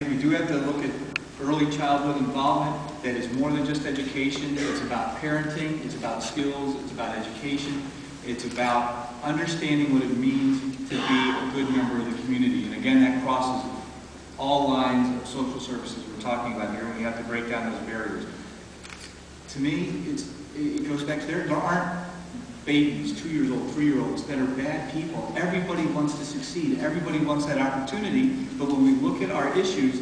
We do have to look at early childhood involvement that is more than just education. It's about parenting, it's about skills, it's about education, it's about understanding what it means to be a good member of the community. And again, that crosses all lines of social services we're talking about here, and we have to break down those barriers. To me, it goes back to there aren't babies, 2 years old, 3-year-olds that are bad people. Everybody wants to succeed. Everybody wants that opportunity. But when we look at our issues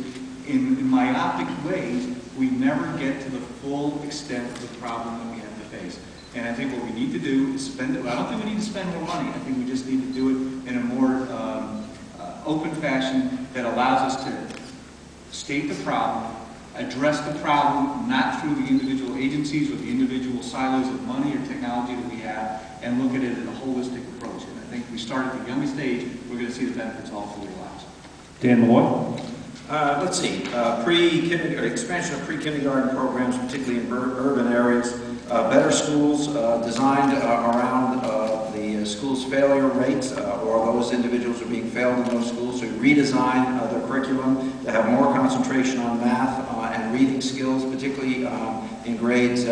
in myopic ways, we never get to the full extent of the problem that we have to face. And I think what we need to do is spend it. I don't think we need to spend more money. I think we just need to do it in a more open fashion that allows us to state the problem, address the problem not through the individual agencies or the individual silos of money or technology that we have, and look at it in a holistic approach. And I think if we start at the youngest age, we're going to see the benefits all through their lives. Dan Malloy? Let's see, expansion of pre-kindergarten programs, particularly in urban areas, better schools designed around the school's failure rates, or those individuals who are being failed in those schools, so redesign their curriculum to have more concentration on math and reading skills, particularly in grades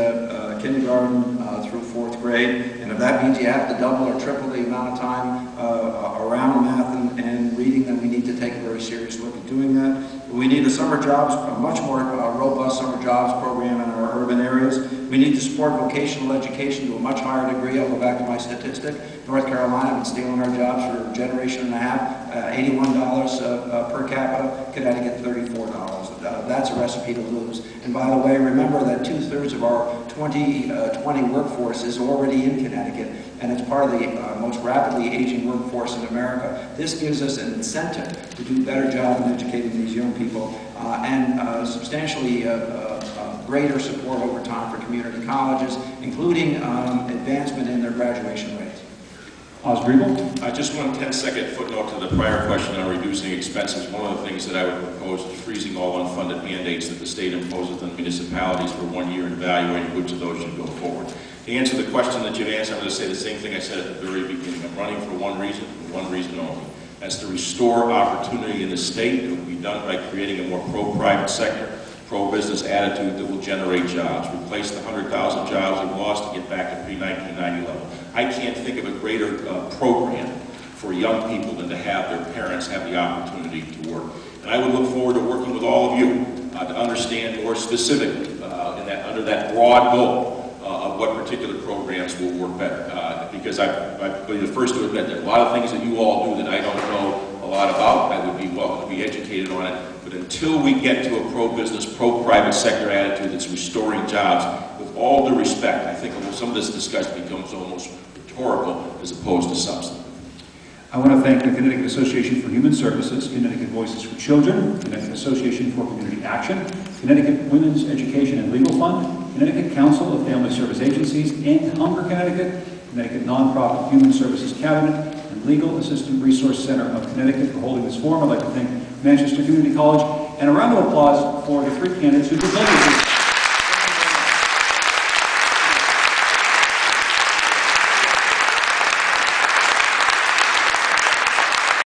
kindergarten through 4th grade. And if that means you have to double or triple the amount of time around math and reading, then we need to take a very serious look at doing that. We need a much more robust summer jobs program in our urban areas. We need to support vocational education to a much higher degree. I'll go back to my statistic. North Carolina has been stealing our jobs for a generation and a half. $81 per capita, Connecticut $34. That's a recipe to lose. And by the way, remember that 2/3 of our 2020 workforce is already in Connecticut, and it's part of the most rapidly aging workforce in America. This gives us an incentive to do a better job in educating these young people, and substantially greater support over time for community colleges, including advancement in their graduation rates. Griebel? I just want a 10-second footnote to the prior question on reducing expenses. One of the things that I would propose is freezing all unfunded mandates that the state imposes on municipalities for 1 year and evaluating which of those should go forward. To answer the question that you've asked, I'm going to say the same thing I said at the very beginning. I'm running for one reason only. That's to restore opportunity in the state. It will be done by creating a more pro-private sector, pro-business attitude that will generate jobs, replace the 100,000 jobs we've lost to get back to pre-1990 level. I can't think of a greater program for young people than to have their parents have the opportunity to work. And I would look forward to working with all of you to understand more specifically under that broad goal of what particular programs will work better. Because I'd be the first to admit there are a lot of things that you all do that I don't know a lot about. I would be welcome to be educated on it. But until we get to a pro-business, pro-private sector attitude that's restoring jobs, with all due respect, I think some of this discussion becomes almost rhetorical as opposed to substantive. I want to thank the Connecticut Association for Human Services, Connecticut Voices for Children, Connecticut Association for Community Action, Connecticut Women's Education and Legal Fund, Connecticut Council of Family Service Agencies, End Hunger Connecticut, Connecticut Nonprofit Human Services Cabinet, and Legal Assistant Resource Center of Connecticut for holding this forum. I'd like to thank Manchester Community College, and a round of applause for the 3 candidates who presented this.